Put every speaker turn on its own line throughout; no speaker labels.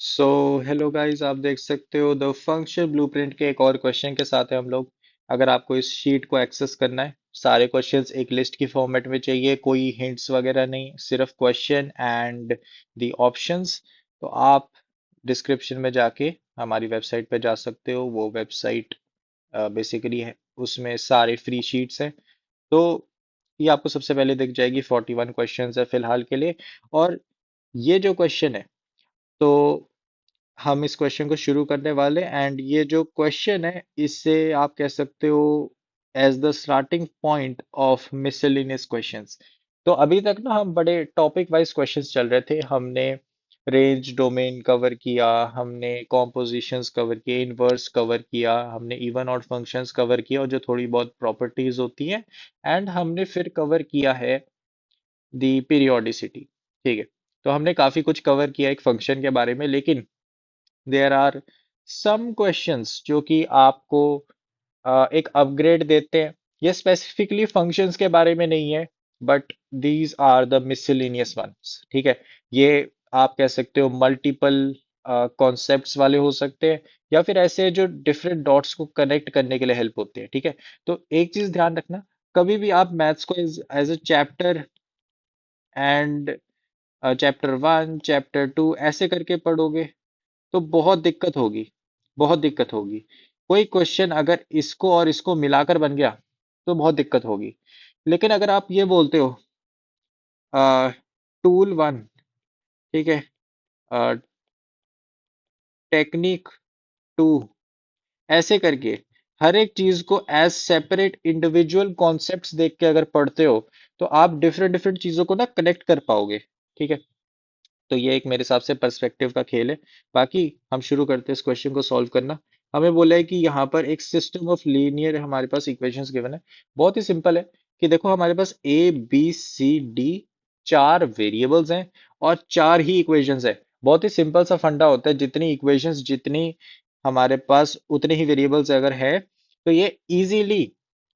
So hello guys, आप देख सकते हो द फंक्शन ब्लूप्रिंट के एक और क्वेश्चन के साथ है हम लोग। अगर आपको इस शीट को एक्सेस करना है, सारे क्वेश्चंस एक लिस्ट की फॉर्मेट में चाहिए, कोई हिंट्स वगैरह नहीं, सिर्फ क्वेश्चन एंड द ऑप्शंस। तो आप डिस्क्रिप्शन में जाके हमारी वेबसाइट पे जा सकते हो। वो वेबसाइट बेसिकली है, उसमें सारे फ्री शीट्स हैं। तो ये आपको सबसे पहले दिख जाएगी। 41 क्वेश्चंस है फिलहाल के लिए। और ये जो क्वेश्चन है, तो हम इस क्वेश्चन को शुरू करने वाले। एंड ये जो क्वेश्चन है, इससे आप कह सकते हो as the starting point of miscellaneous questions. तो अभी तक ना हम बड़े टॉपिक वाइज क्वेश्चंस चल रहे थे। हमने रेंज डोमेन कवर किया, हमने कॉम्पोजिशंस कवर किए, इनवर्स कवर किया, हमने इवन ऑड फंक्शंस कवर किया और जो थोड़ी बहुत प्रॉपर्टीज होती हैं। एंड हमने फिर कवर किया है दी पीरियोडिसिटी। ठीक है, तो हमने काफी कुछ कवर किया एक फंक्शन के बारे में। लेकिन देयर आर सम क्वेश्चंस जो कि आपको एक अपग्रेड देते हैं। ये स्पेसिफिकली फंक्शंस के बारे में नहीं है, but these are the miscellaneous ones. ठीक है, ये आप कह सकते हो मल्टीपल कॉन्सेप्ट्स वाले हो सकते हैं, या फिर ऐसे जो डिफरेंट डॉट्स को कनेक्ट करने के लिए हेल्प होते हैं। ठीक है, तो एक चीज ध्यान रखना, कभी भी आप मैथ्स को as a chapter and chapter 1 chapter 2 ऐसे करके पढ़ोगे तो बहुत दिक्कत होगी, बहुत दिक्कत होगी। कोई क्वेश्चन अगर इसको और इसको मिलाकर बन गया तो बहुत दिक्कत होगी। लेकिन अगर आप ये बोलते हो टूल 1, ठीक है, टेक्निक 2, ऐसे करके हर एक चीज को एज सेपरेट इंडिविजुअल कॉन्सेप्ट्स देख के अगर पढ़ते हो, तो आप डिफरेंट डिफरेंट चीजों को ना कनेक्ट कर पाओगे। ठीक है, तो ये एक मेरे हिसाब से पर्सपेक्टिव का खेल है। बाकी हम शुरू करते हैं इस क्वेश्चन को सॉल्व करना। हमें बोला है कि यहाँ पर एक सिस्टम ऑफ लीनियर हमारे पास इक्वेशंस गिवन है। बहुत ही सिंपल है कि देखो, हमारे पास ए बी सी डी चार वेरिएबल्स हैं और चार ही इक्वेशंस है। बहुत ही सिंपल सा फंडा होता है, जितनी इक्वेशंस जितनी हमारे पास उतने ही वेरिएबल्स अगर है, तो ये इजीली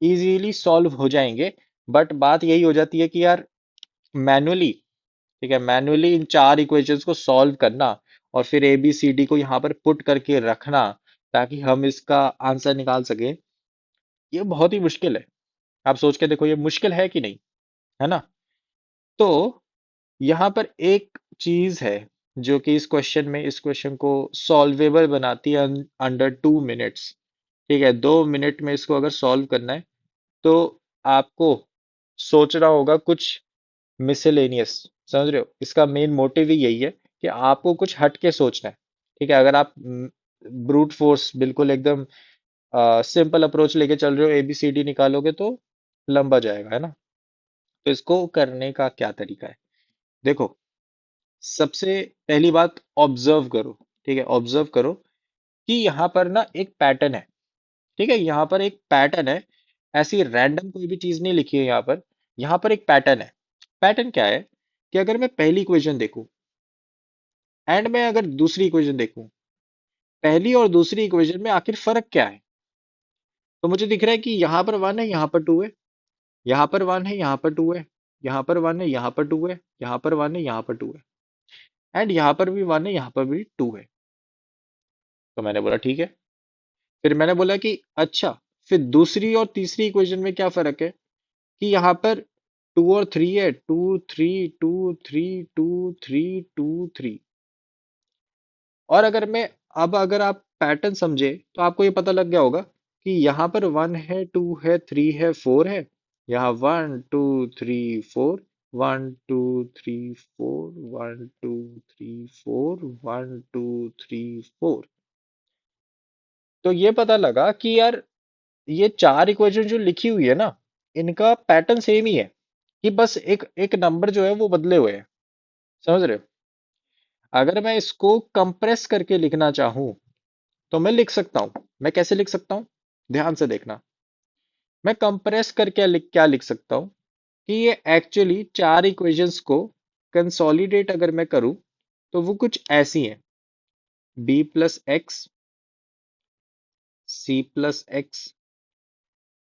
इजीली सॉल्व हो जाएंगे। बट बात यही हो जाती है कि यार मैनुअली, ठीक है, मैन्युअली इन चार इक्वेशंस को सॉल्व करना और फिर ए बी सी डी को यहाँ पर पुट करके रखना ताकि हम इसका आंसर निकाल सके, ये बहुत ही मुश्किल है। आप सोच के देखो, ये मुश्किल है कि नहीं, है ना? तो यहाँ पर एक चीज है जो कि इस क्वेश्चन को सॉल्वेबल बनाती है अंडर 2 मिनट्स। ठीक है, 2 मिनट में इसको अगर सॉल्व करना है, तो आपको सोचना होगा कुछ मिसेलेनियस। समझ रहे हो, इसका मेन मोटिव ही यही है कि आपको कुछ हट के सोचना है। ठीक है, अगर आप ब्रूट फोर्स बिल्कुल एकदम सिंपल अप्रोच लेके चल रहे हो, एबीसीडी निकालोगे तो लंबा जाएगा, है ना? तो इसको करने का क्या तरीका है, देखो। सबसे पहली बात, ऑब्जर्व करो। ठीक है, ऑब्जर्व करो कि यहाँ पर ना एक पैटर्न है। ठीक है, यहाँ पर एक पैटर्न है। ऐसी रैंडम कोई भी चीज नहीं लिखी है यहाँ पर। यहाँ पर एक पैटर्न है। पैटर्न क्या है कि अगर मैं पहली इक्वेशन देखूं एंड मैं अगर दूसरी इक्वेशन देखूं, पहली और दूसरी इक्वेशन में आखिर फर्क क्या है? तो मुझे दिख रहा है कि यहाँ पर 1 है, यहाँ पर 2 है, यहाँ पर 1 है, यहाँ पर 2 है, यहाँ पर 1 है, यहाँ पर 2 है, यहाँ पर 1 है, यहाँ पर 2 है, एंड यहाँ पर भी 1 है, यहाँ पर भी 2 है। तो मैंने बोला ठीक है। फिर मैंने बोला कि अच्छा, फिर दूसरी और तीसरी इक्वेशन में क्या फर्क है कि यहाँ पर 2 और 3 है, 2 3 2 3 2 3 2 3। और अगर आप पैटर्न समझे तो आपको ये पता लग गया होगा कि यहाँ पर 1 है, 2 है, 3 है, 4 है। यहाँ 1 2 3 4, 1 2 3 4, 1 2 3 4, 1 2 3 4। तो ये पता लगा कि यार, ये चार इक्वेशन जो लिखी हुई है ना, इनका पैटर्न सेम ही है, कि बस एक एक नंबर जो है वो बदले हुए हैं। समझ रहे हो? अगर मैं इसको कंप्रेस करके लिखना चाहूं, तो मैं लिख सकता हूं। मैं कैसे लिख सकता हूं, ध्यान से देखना। मैं कंप्रेस करके क्या लिख सकता हूं कि ये एक्चुअली चार इक्वेशंस को कंसोलिडेट अगर मैं करूं, तो वो कुछ ऐसी हैं। b+x, c+x,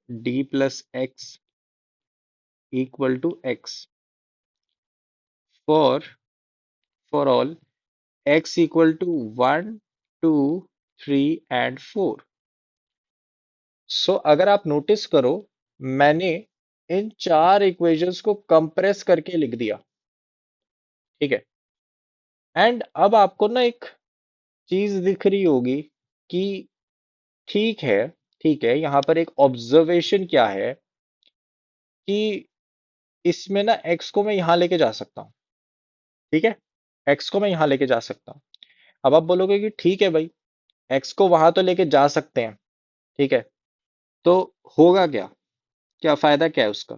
d+x equal to x, for for all X equal to 1 2 3 and 4। So अगर आप नोटिस करो, मैंने इन चार इक्वेशंस को कंप्रेस करके लिख दिया। ठीक है। एंड अब आपको ना एक चीज दिख रही होगी कि ठीक है, ठीक है, यहाँ पर एक ऑब्जर्वेशन क्या है कि इसमें ना एक्स को मैं यहां लेके जा सकता हूँ। ठीक है, एक्स को मैं यहां लेके जा सकता हूँ। अब आप बोलोगे कि ठीक है भाई, एक्स को वहां तो लेके जा सकते हैं, ठीक है, तो होगा क्या, क्या फायदा क्या है उसका?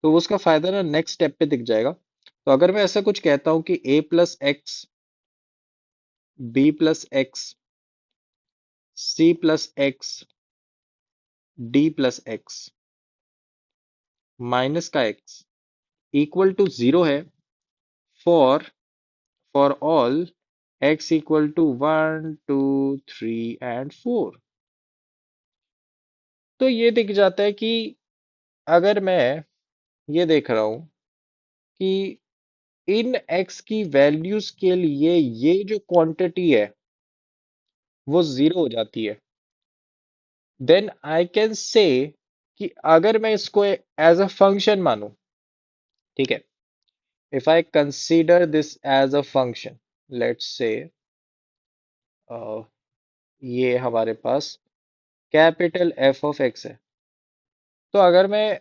तो उसका फायदा ना नेक्स्ट स्टेप पे दिख जाएगा। तो अगर मैं ऐसा कुछ कहता हूं कि a plus X, B plus X, C plus X, D plus X minus का एक्स इक्वल टू 0 है for for all X equal to 1 2 3 and 4। तो ये दिख जाता है कि अगर मैं ये देख रहा हूं कि इन एक्स की वैल्यूज के लिए ये जो क्वांटिटी है वो 0 हो जाती है, देन आई कैन से कि अगर मैं इसको एज अ फंक्शन मानूं, ठीक है, if I consider this as a function, let's say ये हमारे पास कैपिटल एफ ऑफ एक्स है। तो अगर मैं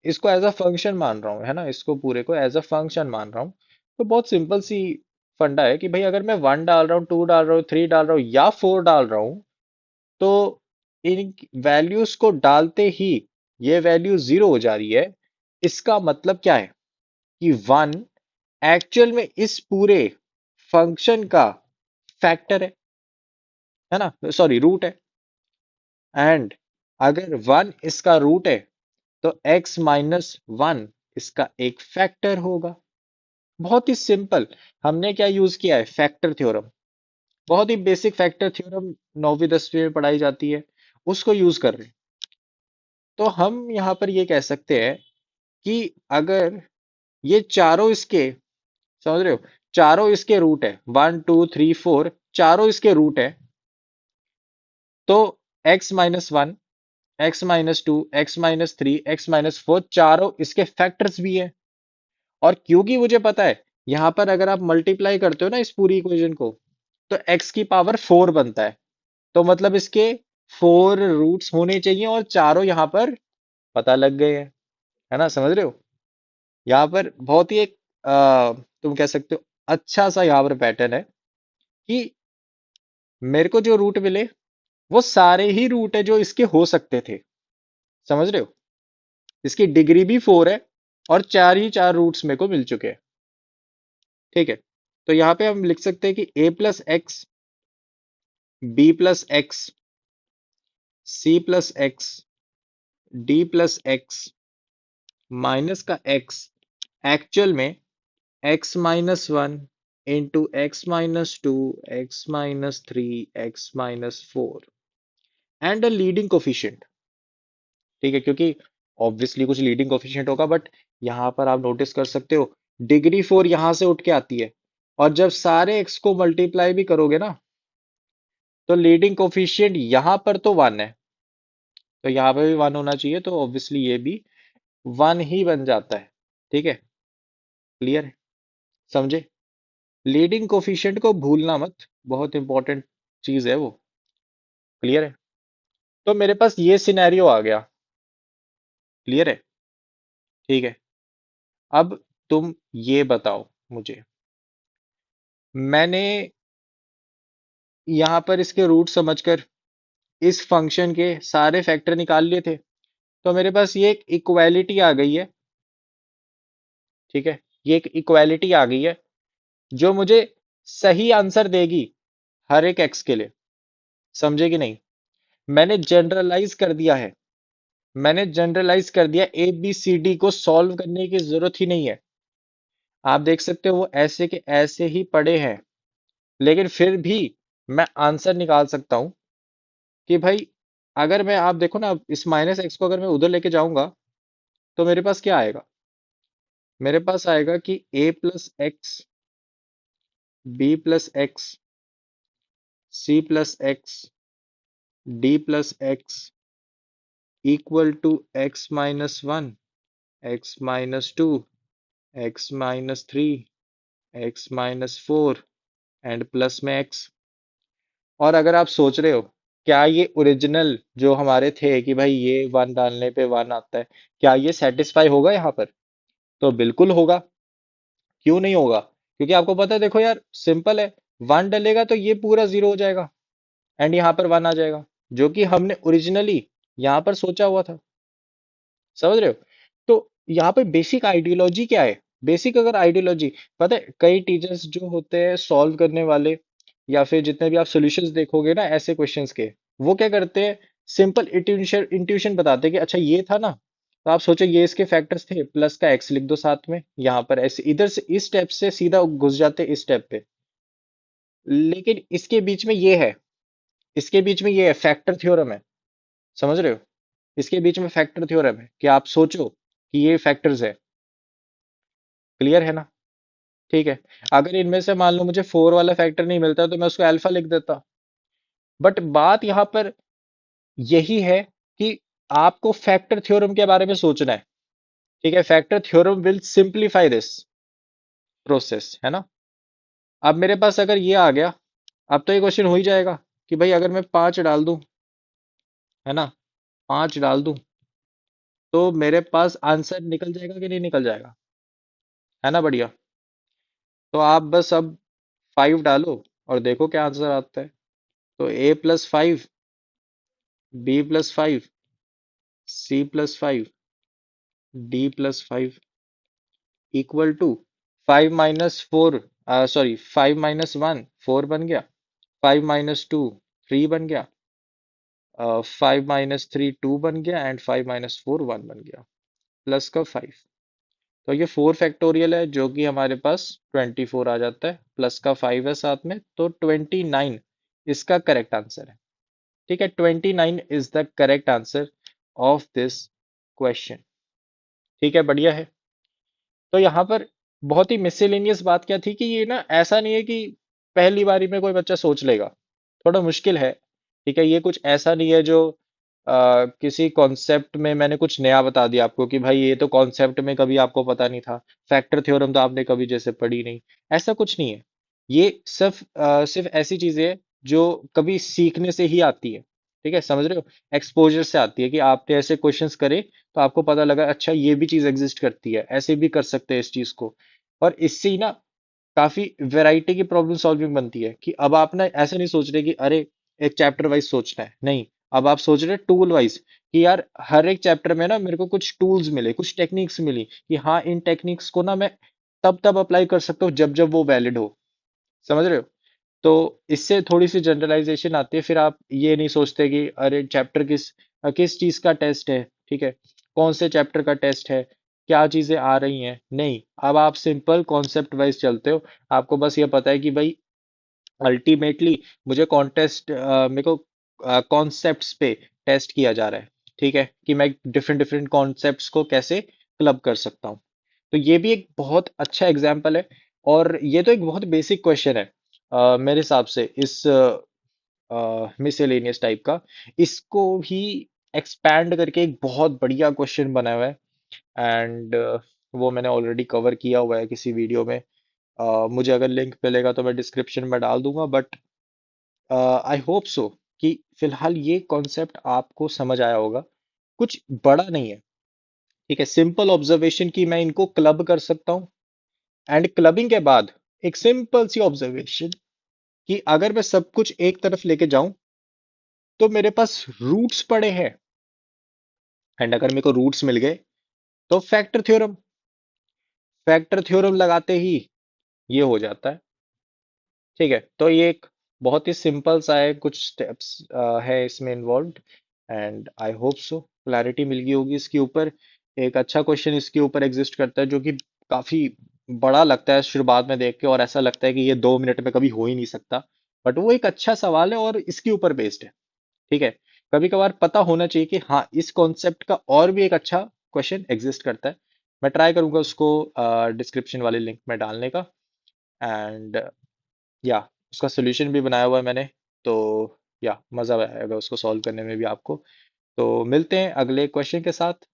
इसको एज अ फंक्शन मान रहा हूँ, है ना, इसको पूरे को एज अ फंक्शन मान रहा हूँ, तो बहुत सिंपल सी फंडा है कि भाई अगर मैं 1 डाल रहा हूँ, 2 डाल रहा हूँ, 3 डाल रहा हूँ या 4 डाल रहा हूँ, तो इन वैल्यूज को डालते ही ये वैल्यू 0 हो जा रही है। इसका मतलब क्या है कि 1 एक्चुअल में इस पूरे फंक्शन का फैक्टर है ना, सॉरी रूट है। एंड अगर 1 इसका रूट है तो x माइनस 1 इसका एक फैक्टर होगा। बहुत ही सिंपल। हमने क्या यूज किया है? Factor theorem. बहुत ही बेसिक फैक्टर थ्योरम 9वीं 10वीं में पढ़ाई जाती है, उसको यूज कर रहे हैं। तो हम यहाँ पर ये कह सकते हैं कि अगर ये चारों इसके, समझ रहे हो, चारों इसके रूट है, 1 2 3 4 चारों इसके रूट है, तो x-1, x-2, x-3, x-4 चारों इसके फैक्टर्स भी है। और क्योंकि मुझे पता है यहां पर अगर आप मल्टीप्लाई करते हो ना इस पूरी इक्वेशन को, तो x की पावर 4 बनता है। तो मतलब इसके 4 रूट्स होने चाहिए और चारों यहां पर पता लग गए हैं। है ना, समझ रहे हो? यहाँ पर बहुत ही एक तुम कह सकते हो अच्छा सा यहाँ पर पैटर्न है कि मेरे को जो रूट मिले वो सारे ही रूट है जो इसके हो सकते थे। समझ रहे हो? इसकी डिग्री भी 4 है और चार ही चार रूट्स मेरे को मिल चुके हैं। ठीक है। तो यहाँ पे हम लिख सकते हैं कि a plus X, B plus X, C plus X, D plus X minus का एक्स एक्चुअल में x-1 into x-2, x-3, x-4 and a leading coefficient. ठीक है, क्योंकि ऑब्वियसली कुछ लीडिंग कोफिशिएंट होगा, बट यहाँ पर आप नोटिस कर सकते हो डिग्री 4 यहां से उठ के आती है। और जब सारे x को मल्टीप्लाई भी करोगे ना, तो लीडिंग कोफिशिएंट यहाँ पर तो 1 है, तो यहाँ पे भी 1 होना चाहिए, तो ऑब्वियसली ये भी 1 ही बन जाता है। ठीक है, क्लियर है? समझे? लीडिंग कोफिशिएंट को भूलना मत, बहुत इंपॉर्टेंट चीज है वो। क्लियर है? तो मेरे पास ये सिनेरियो आ गया। क्लियर है? ठीक है। अब तुम ये बताओ मुझे, मैंने यहां पर इसके रूट समझकर इस फंक्शन के सारे फैक्टर निकाल लिए थे, तो मेरे पास ये एक इक्वालिटी आ गई है। ठीक है, ये एक इक्वालिटी आ गई है जो मुझे सही आंसर देगी हर एक एक्स के लिए। समझे कि नहीं? मैंने जनरलाइज कर दिया है, मैंने जनरलाइज कर दिया, ए बी सी डी को सॉल्व करने की जरूरत ही नहीं है। आप देख सकते हो वो ऐसे के ऐसे ही पड़े हैं, लेकिन फिर भी मैं आंसर निकाल सकता हूं कि भाई अगर मैं, आप देखो ना, इस माइनस एक्स को अगर मैं उधर लेके जाऊंगा तो मेरे पास क्या आएगा? मेरे पास आएगा कि a plus X B plus X, C plus X, D plus X equal to X minus one, X minus two, X minus three, X minus four and plus में एक्स। और अगर आप सोच रहे हो क्या ये ओरिजिनल जो हमारे थे कि भाई ये वन डालने पे वन आता है, क्या ये सेटिस्फाई होगा यहाँ पर? तो बिल्कुल होगा। क्यों नहीं होगा? क्योंकि आपको पता है, देखो यार सिंपल है, वन डलेगा तो ये पूरा जीरो हो जाएगा एंड यहाँ पर वन आ जाएगा, जो कि हमने ओरिजिनली यहाँ पर सोचा हुआ था। समझ रहे हो? तो यहाँ पे बेसिक आइडियोलॉजी क्या है? बेसिक अगर आइडियोलॉजी पता है, कई टीचर्स जो होते हैं सॉल्व करने वाले, या फिर जितने भी आप सॉल्यूशंस देखोगे ना ऐसे क्वेश्चंस के, वो क्या करते हैं, सिंपल इंट्यूशन इंट्यूशन बताते हैं कि अच्छा ये था ना, तो आप सोचो ये इसके फैक्टर्स थे, प्लस का एक्स लिख दो साथ में, यहाँ पर ऐसे इधर से इस स्टेप से सीधा घुस जाते इस स्टेप पे। लेकिन इसके बीच में ये है, इसके बीच में ये है, फैक्टर थ्योरम है। समझ रहे हो? इसके बीच में फैक्टर थ्योरम है कि आप सोचो कि ये फैक्टर्स है। क्लियर है ना? ठीक है। अगर इनमें से मान लो मुझे फोर वाला फैक्टर नहीं मिलता तो मैं उसको अल्फा लिख देता। बट बात यहाँ पर यही है कि आपको फैक्टर थ्योरम के बारे में सोचना है। ठीक है, factor theorem will simplify this process, है ना? अब मेरे पास अगर ये आ गया, अब तो ये क्वेश्चन हो ही जाएगा कि भाई अगर मैं पांच डाल दूं, है ना, पांच डाल दूं, तो मेरे पास आंसर निकल जाएगा कि नहीं निकल जाएगा? है ना बढ़िया? तो आप बस अब फाइव डालो और देखो क्या आंसर आता है। तो A plus five, B plus five, C plus five, D plus five equal to five minus four, sorry five minus one four बन गया, फाइव माइनस टू थ्री बन गया, फाइव माइनस थ्री टू बन गया and five minus four one बन गया, plus का five. तो ये फोर फैक्टोरियल है जो कि हमारे पास 24 आ जाता है, प्लस का फाइव है साथ में, तो 29 इसका करेक्ट आंसर है। ठीक है, 29 is the correct answer of this question. ठीक है, बढ़िया है। तो यहाँ पर बहुत ही मिसलेनियस बात क्या थी कि ये ना ऐसा नहीं है कि पहली बारी में कोई बच्चा सोच लेगा, थोड़ा मुश्किल है। ठीक है, ये कुछ ऐसा नहीं है जो किसी कॉन्सेप्ट में मैंने कुछ नया बता दिया आपको कि भाई ये तो कॉन्सेप्ट में कभी आपको पता नहीं था, फैक्टर थ्योरम तो आपने कभी जैसे पढ़ी नहीं। ऐसा कुछ नहीं है। ये सिर्फ ऐसी चीजें है जो कभी सीखने से ही आती है। ठीक है, समझ रहे हो? एक्सपोजर से आती है कि आपने ऐसे क्वेश्चंस करे तो आपको पता लगा अच्छा ये भी चीज एग्जिस्ट करती है, ऐसे भी कर सकते हैं इस चीज को। और इससे ही ना काफी वैरायटी की प्रॉब्लम सॉल्विंग बनती है कि अब आप ना ऐसे नहीं सोच रहे कि अरे एक चैप्टर वाइज सोचना है, नहीं। अब आप सोच रहे टूल वाइज कि यार हर एक चैप्टर में ना मेरे को कुछ टूल्स मिले, कुछ टेक्निक्स मिली कि हाँ इन टेक्निक्स को ना मैं तब तब अप्लाई कर सकता हूँ जब जब वो वैलिड हो। समझ रहे हो? तो इससे थोड़ी सी जनरलाइजेशन आती है, फिर आप ये नहीं सोचते कि अरे चैप्टर किस चीज का टेस्ट है, ठीक है, कौन से चैप्टर का टेस्ट है, क्या चीजें आ रही हैं, नहीं। अब आप सिंपल कॉन्सेप्ट वाइज चलते हो। आपको बस ये पता है कि भाई अल्टीमेटली मुझे मेरे को कॉन्सेप्ट्स पे टेस्ट किया जा रहा है। ठीक है, कि मैं डिफरेंट डिफरेंट कॉन्सेप्ट्स को कैसे क्लब कर सकता हूँ। तो ये भी एक बहुत अच्छा एग्जाम्पल है। और ये तो एक बहुत बेसिक क्वेश्चन है मेरे हिसाब से, इस मिसलेनियस टाइप का। इसको भी एक्सपैंड करके एक बहुत बढ़िया क्वेश्चन बना हुआ है। एंड वो मैंने ऑलरेडी कवर किया हुआ है किसी वीडियो में। मुझे अगर लिंक मिलेगा तो मैं डिस्क्रिप्शन में डाल दूंगा, बट आई होप सो कि फिलहाल ये कॉन्सेप्ट आपको समझ आया होगा। कुछ बड़ा नहीं है। ठीक है, सिंपल ऑब्जर्वेशन की मैं इनको क्लब कर सकता हूँ, एंड क्लबिंग के बाद एक सिंपल सी ऑब्जर्वेशन कि अगर मैं सब कुछ एक तरफ लेके जाऊं तो मेरे पास रूट्स पड़े हैं, एंड अगर मेरे को रूट्स मिल गए तो फैक्टर थ्योरम लगाते ही ये हो जाता है। ठीक है, तो ये एक बहुत ही सिंपल सा है, कुछ स्टेप्स है इसमें involve. And I hope so clarity मिल गई होगी इसके ऊपर। एक अच्छा क्वेश्चन इसके ऊपर एग्जिस्ट करता है जो कि काफी बड़ा लगता है शुरुआत में देख के, और ऐसा लगता है कि ये 2 मिनट में कभी हो ही नहीं सकता। बट वो एक अच्छा सवाल है और इसके ऊपर बेस्ड है। ठीक है, कभी कभार पता होना चाहिए कि हाँ इस कॉन्सेप्ट का और भी एक अच्छा क्वेश्चन एग्जिस्ट करता है। मैं ट्राई करूंगा उसको डिस्क्रिप्शन वाले लिंक में डालने का। एंड या उसका सोल्यूशन भी बनाया हुआ है मैंने। तो या मज़ा आएगा उसको सॉल्व करने में भी आपको। तो मिलते हैं अगले क्वेश्चन के साथ।